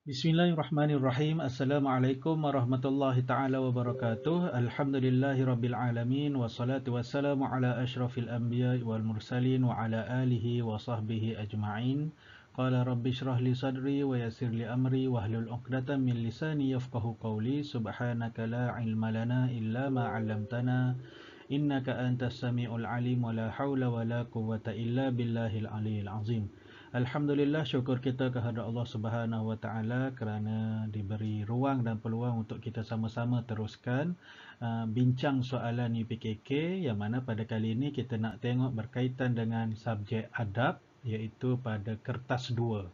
Bismillahirrahmanirrahim. Assalamualaikum warahmatullahi taala wabarakatuh. Alhamdulillahi rabbil alamin wassalatu wassalamu ala asyrafil anbiya'i wal mursalin wa ala alihi wa sahbihi ajma'in. Qala rabbi shrah li sadri wa yassir li amri wahlul 'uqdatam min lisani yafqahu qawli. Subhanaka la ilma lana illa ma 'allamtana innaka antas samiul alim wa la haula wa la quwwata illa billahil aliyil azim. Alhamdulillah, syukur kita kehadrat Allah Subhanahu Wa Taala kerana diberi ruang dan peluang untuk kita sama-sama teruskan bincang soalan UPKK, yang mana pada kali ini kita nak tengok berkaitan dengan subjek adab, iaitu pada kertas 2.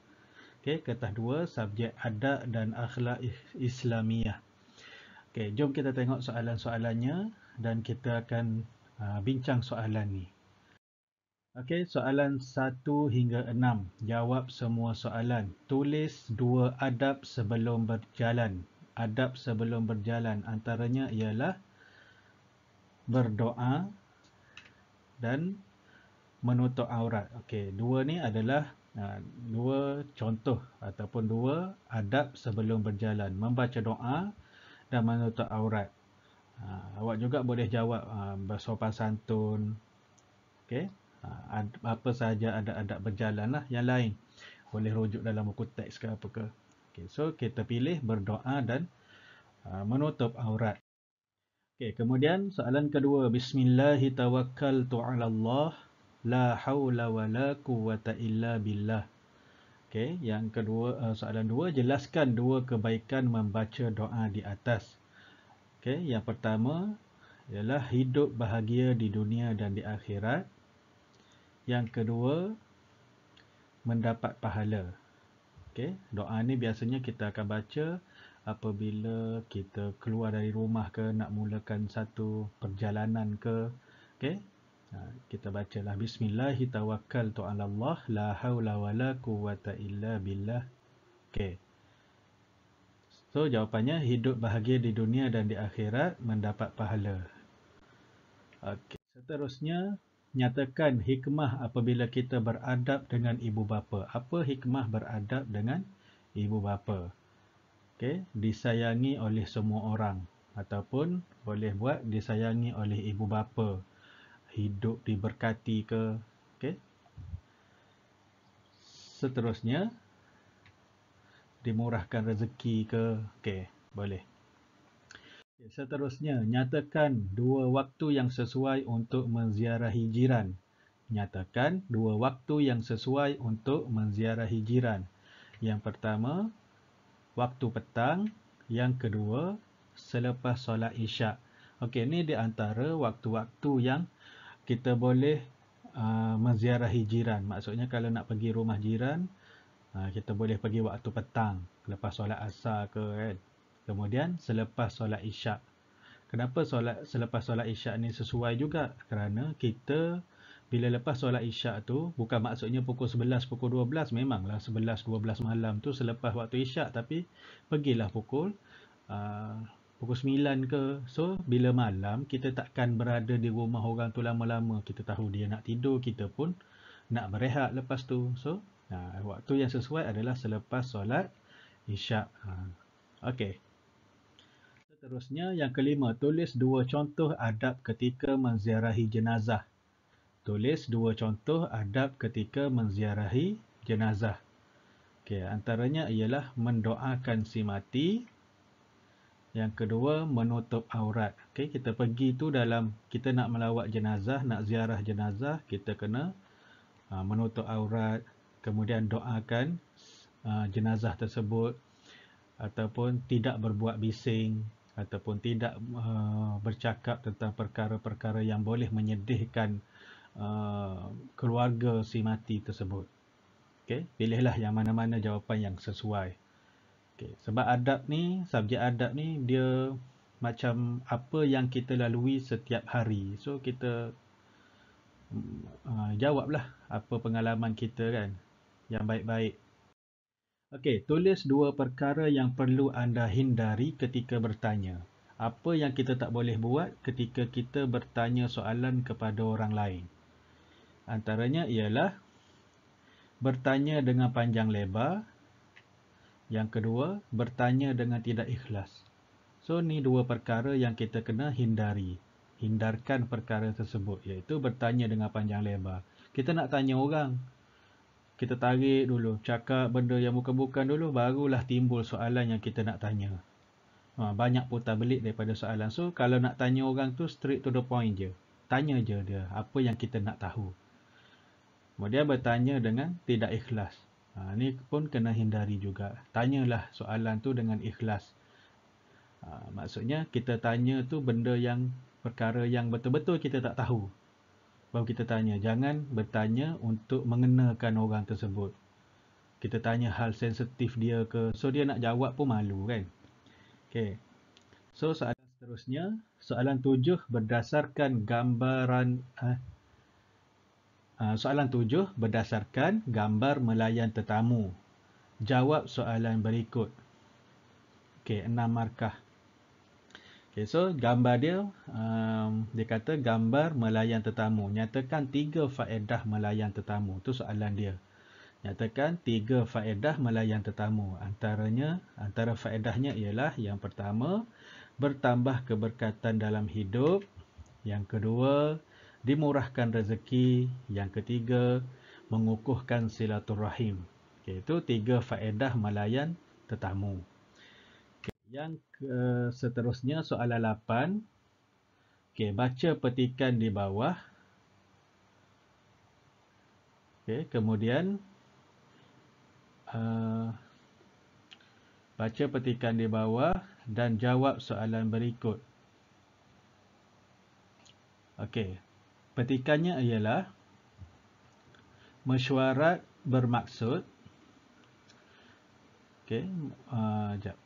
Okey, kertas 2 subjek adab dan akhlak Islamiah. Okey, jom kita tengok soalan-soalannya dan kita akan bincang soalan ni. Okey, soalan 1 hingga 6. Jawab semua soalan. Tulis 2 adab sebelum berjalan. Adab sebelum berjalan antaranya ialah berdoa dan menutup aurat. Okey, 2 ni adalah 2 contoh ataupun 2 adab sebelum berjalan. Membaca doa dan menutup aurat. Awak juga boleh jawab bersopan santun. Okey. Apa sahaja adab-adab berjalan lah. Yang lain boleh rujuk dalam buku teks ke apa ke. Okay, so kita pilih berdoa dan menutup aurat. Okay, kemudian soalan kedua, Bismillahi tawakkaltu ala Allah la hawla wa la quwwata illa billah. Okay, yang kedua, soalan 2, jelaskan 2 kebaikan membaca doa di atas. Okay, yang pertama ialah hidup bahagia di dunia dan di akhirat. Yang kedua, mendapat pahala. Okey, doa ni biasanya kita akan baca apabila kita keluar dari rumah ke, nak mulakan satu perjalanan ke. Okey, kita bacalah Bismillahi tawakkaltu ala Allah la haula wa la quwwata illa billah. Okey. So jawapannya hidup bahagia di dunia dan di akhirat, mendapat pahala. Okey, seterusnya nyatakan hikmah apabila kita beradab dengan ibu bapa. Apa hikmah beradab dengan ibu bapa? Okey, disayangi oleh semua orang ataupun boleh buat disayangi oleh ibu bapa. Hidup diberkati ke. Okey. Seterusnya dimurahkan rezeki ke. Okey, boleh. Seterusnya, nyatakan 2 waktu yang sesuai untuk menziarahi jiran. Nyatakan 2 waktu yang sesuai untuk menziarahi jiran. Yang pertama, waktu petang. Yang kedua, selepas solat isyak. Okey, ni di antara waktu-waktu yang kita boleh menziarahi jiran. Maksudnya kalau nak pergi rumah jiran, kita boleh pergi waktu petang, lepas solat asar ke kan. Kemudian selepas solat isyak. Kenapa selepas solat isyak ni sesuai juga? Kerana kita bila lepas solat isyak tu, bukan maksudnya pukul 11, pukul 12, memanglah 11, 12 malam tu selepas waktu isyak, tapi pergilah pukul 9 ke. So bila malam kita takkan berada di rumah orang tu lama-lama. Kita tahu dia nak tidur, kita pun nak berehat lepas tu. So waktu yang sesuai adalah selepas solat isyak. Okey. Seterusnya, yang kelima, tulis 2 contoh adab ketika menziarahi jenazah. Tulis 2 contoh adab ketika menziarahi jenazah. Okey, antaranya ialah mendoakan si mati. Yang kedua, menutup aurat. Okey, kita pergi tu kita nak melawat jenazah, nak ziarah jenazah, kita kena menutup aurat, kemudian doakan jenazah tersebut, ataupun tidak berbuat bising, ataupun tidak bercakap tentang perkara-perkara yang boleh menyedihkan keluarga si mati tersebut. Okey, pilihlah yang mana-mana jawapan yang sesuai. Okey, sebab adab ni, subjek adab ni dia macam apa yang kita lalui setiap hari. So kita jawablah apa pengalaman kita kan, yang baik-baik. Okey, tulis 2 perkara yang perlu anda hindari ketika bertanya. Apa yang kita tak boleh buat ketika kita bertanya soalan kepada orang lain? Antaranya ialah bertanya dengan panjang lebar. Yang kedua, bertanya dengan tidak ikhlas. So, ni dua perkara yang kita kena hindari. Hindarkan perkara tersebut, iaitu bertanya dengan panjang lebar. Kita nak tanya orang, kita tarik dulu, cakap benda yang bukan-bukan dulu, barulah timbul soalan yang kita nak tanya. Banyak putar belik daripada soalan. So, kalau nak tanya orang tu, straight to the point je. Tanya je dia, apa yang kita nak tahu. Kemudian bertanya dengan tidak ikhlas. Ni pun kena hindari juga. Tanyalah soalan tu dengan ikhlas. Maksudnya kita tanya tu benda yang perkara yang betul-betul kita tak tahu, baru kita tanya. Jangan bertanya untuk mengenakan orang tersebut. Kita tanya hal sensitif dia ke, so dia nak jawab pun malu kan. Okay. So soalan seterusnya, soalan 7 berdasarkan gambaran soalan 7 berdasarkan gambar melayan tetamu. Jawab soalan berikut. Okay, 6 markah. Okay, so gambar dia, dia kata gambar melayan tetamu. Nyatakan 3 faedah melayan tetamu. Itu soalan dia. Nyatakan 3 faedah melayan tetamu. Antara faedahnya ialah yang pertama, bertambah keberkatan dalam hidup. Yang kedua, dimurahkan rezeki. Yang ketiga, mengukuhkan silaturahim. Okay, itu 3 faedah melayan tetamu. Yang seterusnya soalan 8. Okey, baca petikan di bawah. Okey, kemudian baca petikan di bawah dan jawab soalan berikut. Okey, petikannya ialah mesyuarat bermaksud. Okey, jap.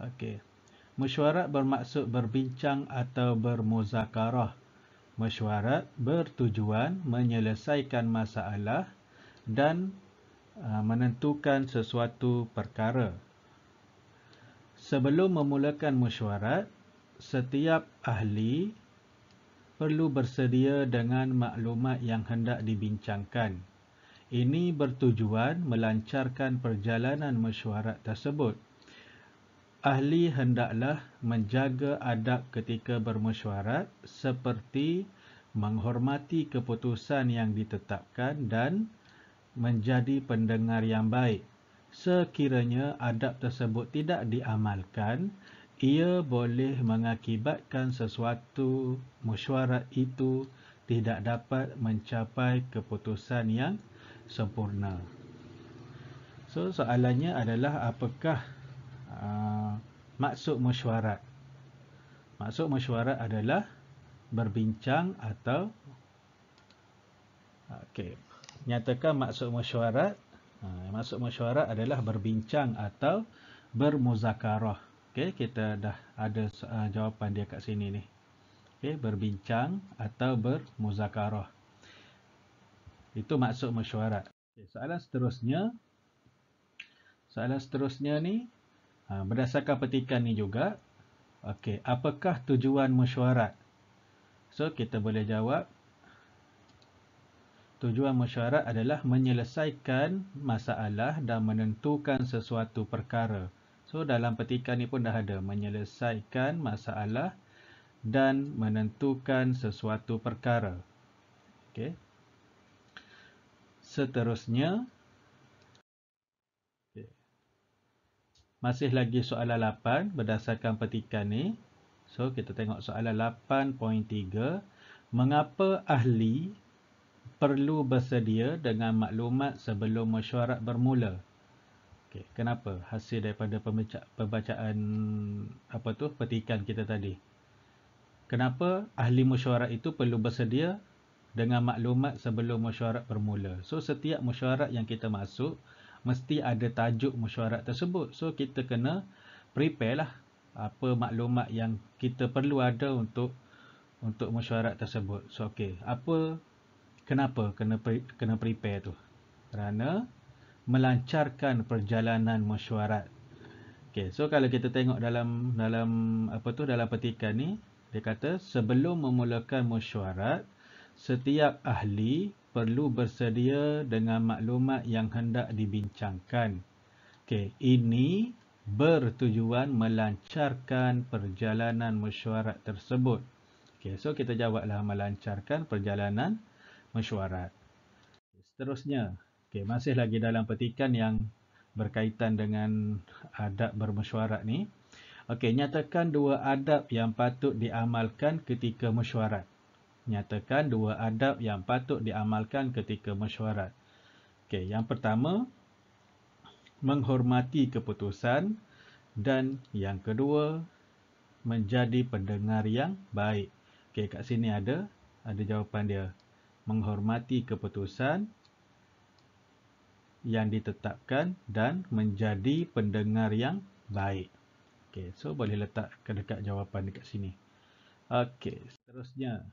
Okey. Mesyuarat bermaksud berbincang atau bermuzakarah. Mesyuarat bertujuan menyelesaikan masalah dan menentukan sesuatu perkara. Sebelum memulakan mesyuarat, setiap ahli perlu bersedia dengan maklumat yang hendak dibincangkan. Ini bertujuan melancarkan perjalanan mesyuarat tersebut. Ahli hendaklah menjaga adab ketika bermesyuarat seperti menghormati keputusan yang ditetapkan dan menjadi pendengar yang baik. Sekiranya adab tersebut tidak diamalkan, ia boleh mengakibatkan sesuatu mesyuarat itu tidak dapat mencapai keputusan yang sempurna. So, soalannya adalah apakah maksud mesyuarat? Maksud mesyuarat adalah berbincang atau nyatakan maksud mesyuarat. Maksud mesyuarat adalah berbincang atau bermuzakarah. Kita dah ada jawapan dia kat sini ni. Berbincang atau bermuzakarah. Itu maksud mesyuarat. Soalan seterusnya ni berdasarkan petikan ni juga. Apakah tujuan mesyuarat? So, kita boleh jawab. Tujuan mesyuarat adalah menyelesaikan masalah dan menentukan sesuatu perkara. So, dalam petikan ni pun dah ada. Menyelesaikan masalah dan menentukan sesuatu perkara. Seterusnya, masih lagi soalan 8 berdasarkan petikan ni. So, kita tengok soalan 8.3. Mengapa ahli perlu bersedia dengan maklumat sebelum mesyuarat bermula? Kenapa? Hasil daripada pembacaan petikan kita tadi. Kenapa ahli mesyuarat itu perlu bersedia dengan maklumat sebelum mesyuarat bermula? So, setiap mesyuarat yang kita masuk, mesti ada tajuk mesyuarat tersebut. So, kita kena prepare lah apa maklumat yang kita perlu ada untuk mesyuarat tersebut. So, kenapa kena prepare tu? Kerana melancarkan perjalanan mesyuarat. So kalau kita tengok dalam petikan ni, dia kata sebelum memulakan mesyuarat, Setiap ahli perlu bersedia dengan maklumat yang hendak dibincangkan. Okey, ini bertujuan melancarkan perjalanan mesyuarat tersebut. Okey, so kita jawablah melancarkan perjalanan mesyuarat. Seterusnya, okey, masih lagi dalam petikan yang berkaitan dengan adab bermesyuarat ni. Okey, nyatakan dua adab yang patut diamalkan ketika mesyuarat. Nyatakan dua adab yang patut diamalkan ketika mesyuarat. Okey, yang pertama, menghormati keputusan, dan yang kedua, menjadi pendengar yang baik. Okey, kat sini ada jawapan dia. Menghormati keputusan yang ditetapkan dan menjadi pendengar yang baik. Okey, so boleh letak ke dekat jawapan dekat sini. Okey, seterusnya.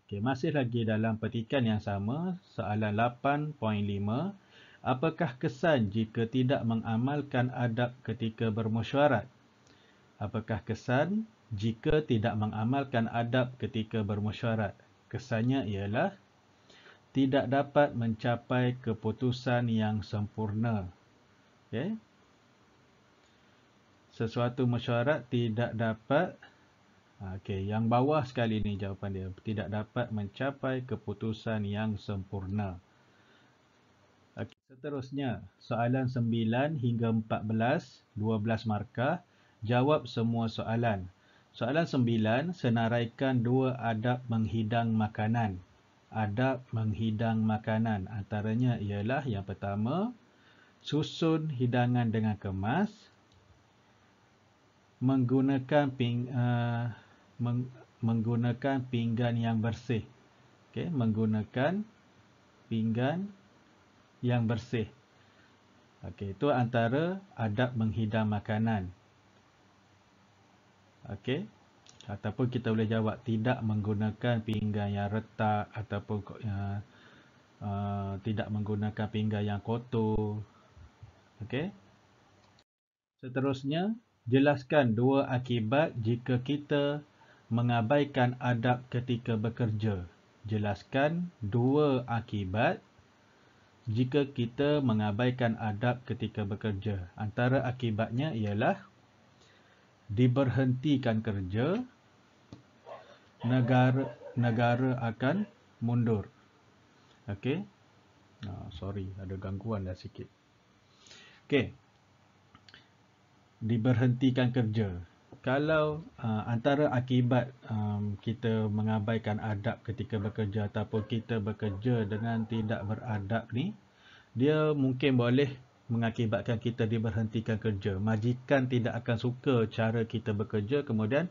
Okey, masih lagi dalam petikan yang sama, soalan 8.5. Apakah kesan jika tidak mengamalkan adab ketika bermesyuarat? Apakah kesan jika tidak mengamalkan adab ketika bermesyuarat? Kesannya ialah tidak dapat mencapai keputusan yang sempurna. Okay? Sesuatu mesyuarat tidak dapat, yang bawah sekali ni jawapan dia, tidak dapat mencapai keputusan yang sempurna. Okay, seterusnya, soalan 9 hingga 14, 12 markah, jawab semua soalan. Soalan 9, senaraikan dua adab menghidang makanan. Adab menghidang makanan antaranya ialah yang pertama, susun hidangan dengan kemas, menggunakan pinggan yang bersih. Okey, menggunakan pinggan yang bersih. Okey, itu antara adab menghidang makanan. Okey. Ataupun kita boleh jawab tidak menggunakan pinggan yang retak ataupun tidak menggunakan pinggan yang kotor. Okey. Seterusnya, jelaskan dua akibat jika kita mengabaikan adab ketika bekerja. Jelaskan dua akibat jika kita mengabaikan adab ketika bekerja. Antara akibatnya ialah diberhentikan kerja, negara akan mundur. Okey. Sorry, ada gangguan dah sikit. Okey. Diberhentikan kerja. Kalau antara akibat kita mengabaikan adab ketika bekerja ataupun kita bekerja dengan tidak beradab ni, dia mungkin boleh mengakibatkan kita diberhentikan kerja. Majikan tidak akan suka cara kita bekerja, kemudian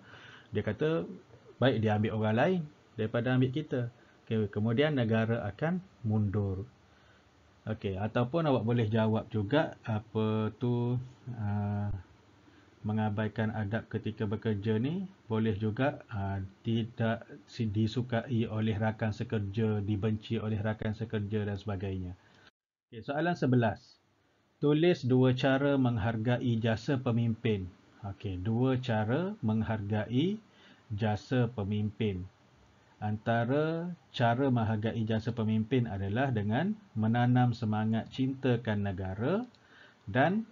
dia kata baik dia ambil orang lain daripada ambil kita. Okay, kemudian negara akan mundur. Okey, ataupun awak boleh jawab juga apa tu mengabaikan adab ketika bekerja ni boleh juga tidak disukai oleh rakan sekerja, dibenci oleh rakan sekerja dan sebagainya. Okay, soalan 11. Tulis dua cara menghargai jasa pemimpin. Okey, dua cara menghargai jasa pemimpin. Antara cara menghargai jasa pemimpin adalah dengan menanam semangat cintakan negara dan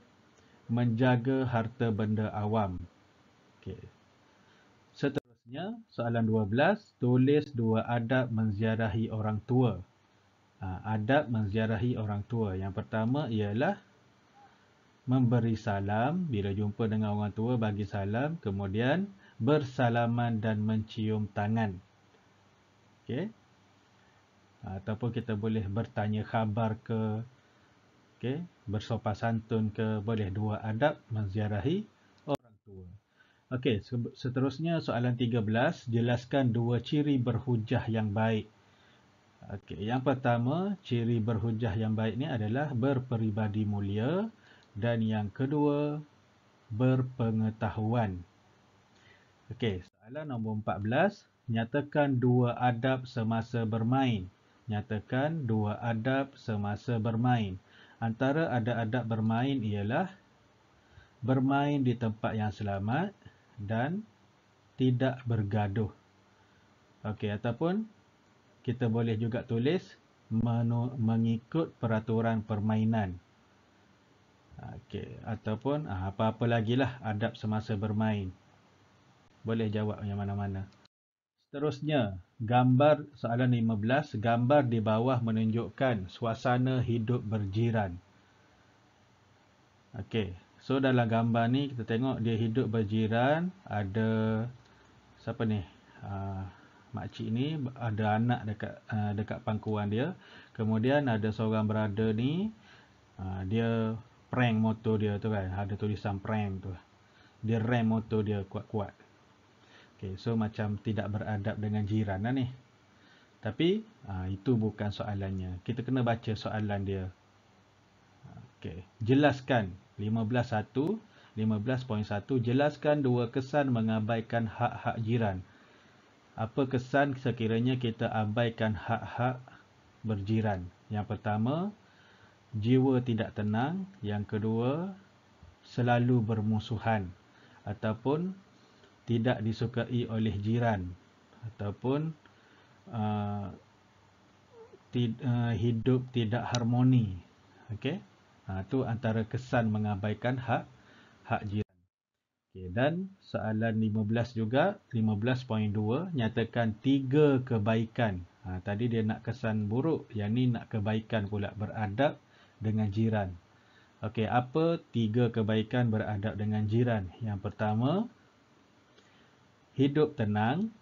menjaga harta benda awam. Okey. Seterusnya, soalan 12, tulis dua adab menziarahi orang tua. Adab menziarahi orang tua. Yang pertama ialah memberi salam, bila jumpa dengan orang tua bagi salam, kemudian bersalaman dan mencium tangan. Okey. Ataupun kita boleh bertanya khabar ke, okey, bersopan santun ke, boleh dua adab menziarahi orang tua. Okey, seterusnya soalan 13, jelaskan dua ciri berhujah yang baik. Okey, yang pertama, ciri berhujah yang baik ni adalah berperibadi mulia dan yang kedua, berpengetahuan. Okey, soalan nombor 14, nyatakan dua adab semasa bermain. Nyatakan dua adab semasa bermain. Antara adab-adab bermain ialah bermain di tempat yang selamat dan tidak bergaduh. Okey, ataupun kita boleh juga tulis mengikut peraturan permainan. Okey, ataupun apa-apa lagi lah adab semasa bermain. Boleh jawab yang mana-mana. Seterusnya, gambar soalan 15, gambar di bawah menunjukkan suasana hidup berjiran. Okey, so dalam gambar ni kita tengok dia hidup berjiran, ada siapa ni? Makcik ni ada anak dekat pangkuan dia. Kemudian ada seorang brother ni, dia prank motor dia tu kan, ada tulisan prank tu. Dia rem motor dia kuat-kuat. Okay, so macam tidak beradab dengan jiran lah ni. Tapi itu bukan soalannya. Kita kena baca soalan dia. Okay, jelaskan 15.1, 15.1, jelaskan dua kesan mengabaikan hak-hak jiran. Apa kesan sekiranya kita abaikan hak-hak berjiran? Yang pertama, jiwa tidak tenang. Yang kedua, selalu bermusuhan ataupun tidak disukai oleh jiran, ataupun hidup tidak harmoni. Okey, itu antara kesan mengabaikan hak jiran. Okay, dan soalan 15 juga, 15.2, nyatakan 3 kebaikan. Tadi dia nak kesan buruk, yang ni nak kebaikan pula, beradab dengan jiran. Okey, apa 3 kebaikan beradab dengan jiran? Yang pertama, hidup tenang.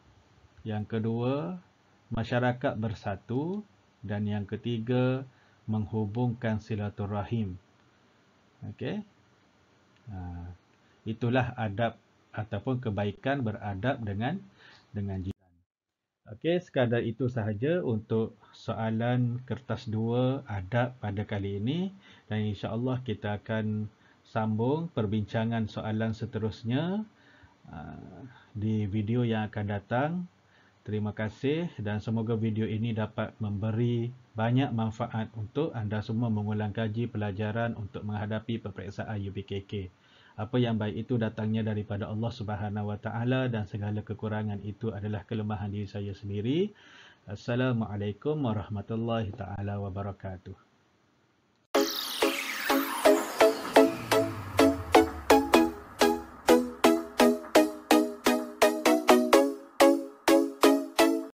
Yang kedua, masyarakat bersatu. Dan yang ketiga, menghubungkan silaturahim. Okey. Itulah adab ataupun kebaikan beradab dengan jiran. Okey, sekadar itu sahaja untuk soalan kertas 2 adab pada kali ini, dan insya-Allah kita akan sambung perbincangan soalan seterusnya di video yang akan datang. Terima kasih dan semoga video ini dapat memberi banyak manfaat untuk anda semua mengulang kaji pelajaran untuk menghadapi peperiksaan UPKK. Apa yang baik itu datangnya daripada Allah Subhanahu Wa Taala dan segala kekurangan itu adalah kelemahan diri saya sendiri. Assalamualaikum warahmatullahi taala wabarakatuh.